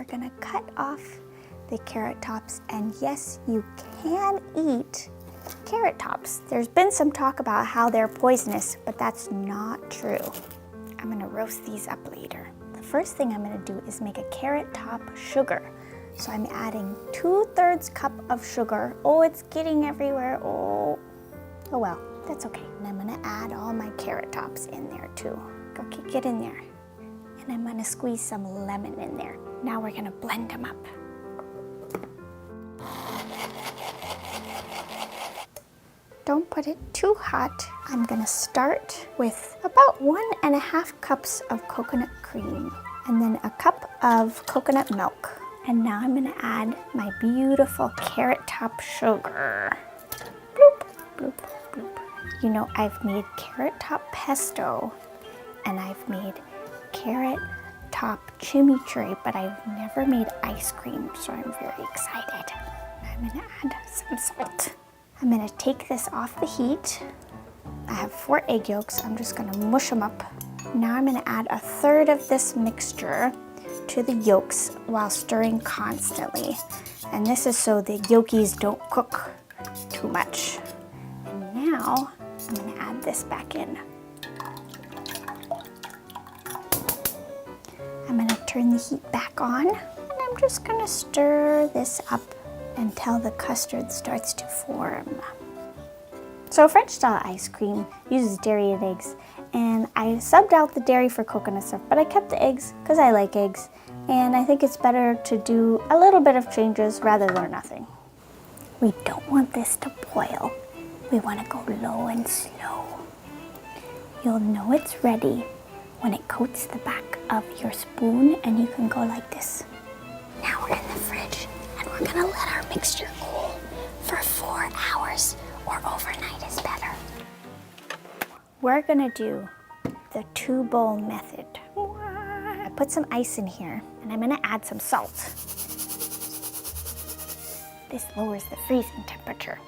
we're gonna cut off the carrot tops, and yes, you can eat carrot tops. There's been some talk about how they're poisonous, but that's not true. I'm gonna roast these up later. The first thing I'm gonna do is make a carrot top sugar. So I'm adding 2/3 cup of sugar. Oh, it's getting everywhere. Oh well, that's okay. And I'm gonna add all my carrot tops in there too. Okay, get in there. And I'm gonna squeeze some lemon in there. Now we're gonna blend them up. Don't put it too hot. I'm gonna start with about 1.5 cups of coconut cream and then a cup of coconut milk. And now I'm gonna add my beautiful carrot top sugar. Bloop, bloop, bloop. You know, I've made carrot top pesto and I've made carrot top chimichurri, but I've never made ice cream, so I'm very excited. I'm gonna add some salt. I'm gonna take this off the heat. I have 4 egg yolks. I'm just gonna mush them up. Now I'm gonna add 1/3 of this mixture to the yolks while stirring constantly. And this is so the yolkies don't cook too much. And now I'm gonna add this back in. I'm gonna turn the heat back on, and I'm just gonna stir this up until the custard starts to form. So French style ice cream uses dairy and eggs, and I subbed out the dairy for coconut stuff, but I kept the eggs because I like eggs, and I think it's better to do a little bit of changes rather than nothing. We don't want this to boil. We want to go low and slow. You'll know it's ready when it coats the back of your spoon, and you can go like this. Now we're in the fridge, and we're gonna let our mixture cool for 4 hours, or overnight is better. We're gonna do the 2-bowl method. I put some ice in here, and I'm gonna add some salt. This lowers the freezing temperature.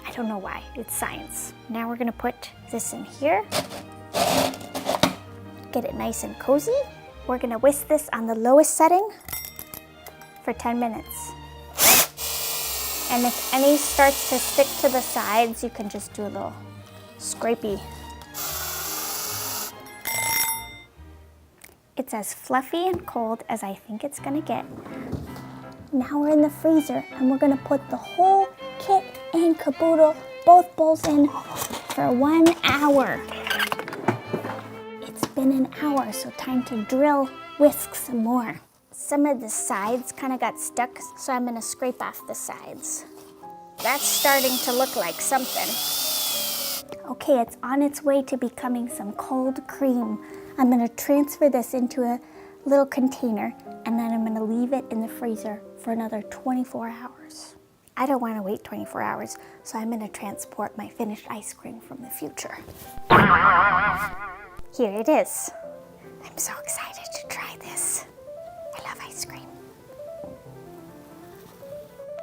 I don't know why, it's science. Now we're gonna put this in here. Get it nice and cozy. We're gonna whisk this on the lowest setting for 10 minutes. And if any starts to stick to the sides, you can just do a little scrapey. It's as fluffy and cold as I think it's gonna get. Now we're in the freezer, and we're gonna put the whole kit and caboodle, both bowls in for 1 hour. It's been an hour, so time to drill, whisk some more. Some of the sides kind of got stuck, so I'm gonna scrape off the sides. That's starting to look like something. Okay, it's on its way to becoming some cold cream. I'm gonna transfer this into a little container, and then I'm gonna leave it in the freezer for another 24 hours. I don't wanna wait 24 hours, so I'm gonna transport my finished ice cream from the future. Here it is. I'm so excited to try this. I love ice cream.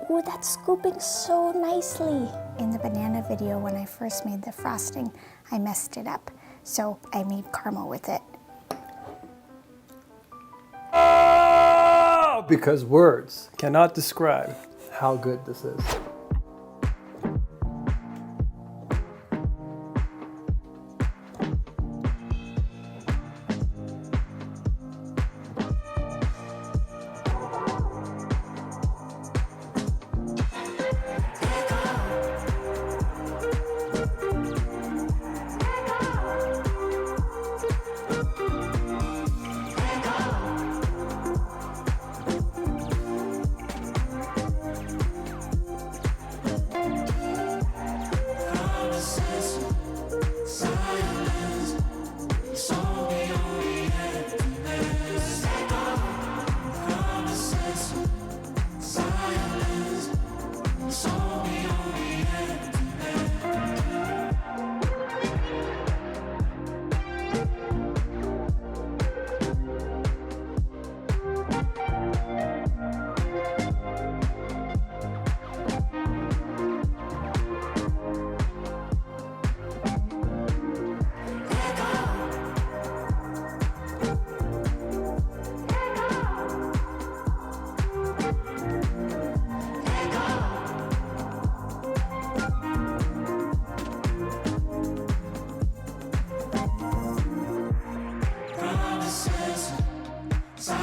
Ooh, that's scooping so nicely. In the banana video, when I first made the frosting, I messed it up. So I made caramel with it. Oh, because words cannot describe how good this is.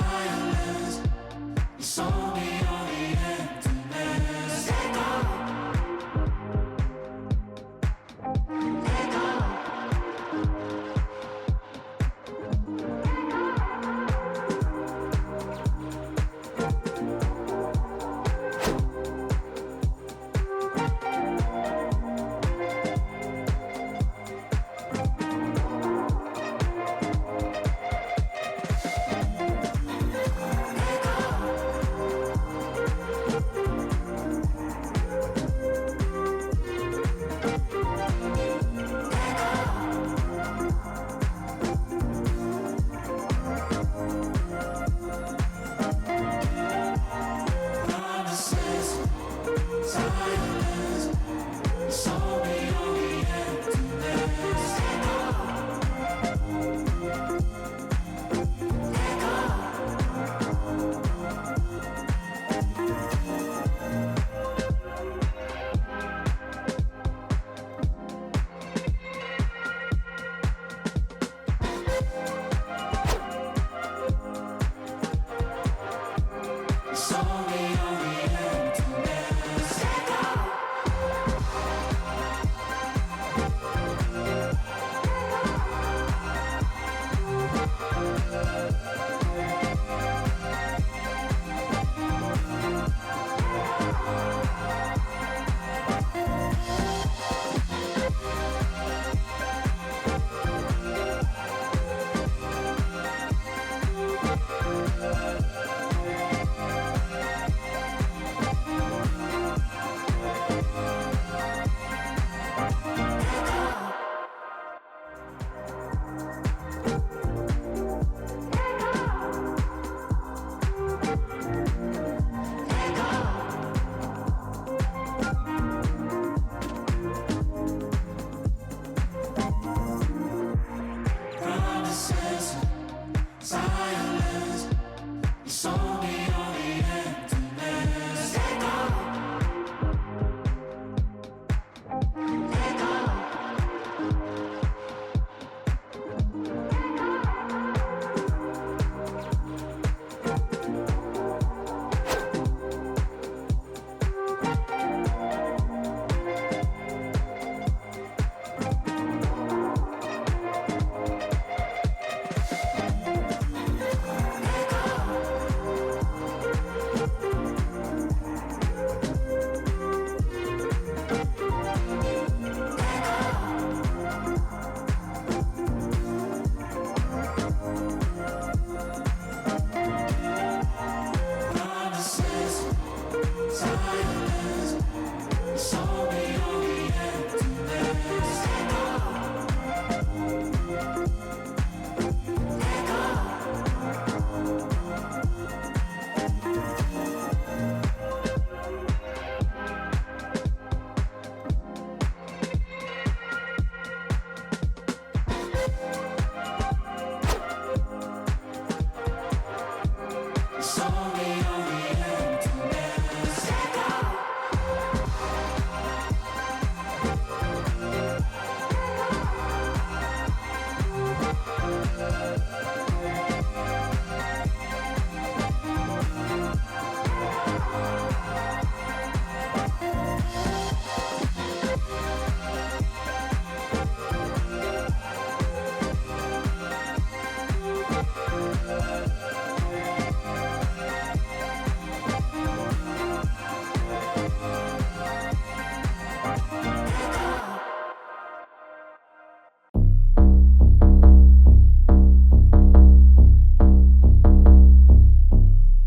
silence. You sold me on the emptiness. Let go. Let go. Promises, silence. You sold me on the emptiness. Let go. Let go. You sold me on the emptiness. Let go. Promises, silence. You sold me on the emptiness. Let go. Let go. Promises, silence. You sold me on the emptiness. Let go. Let go. You sold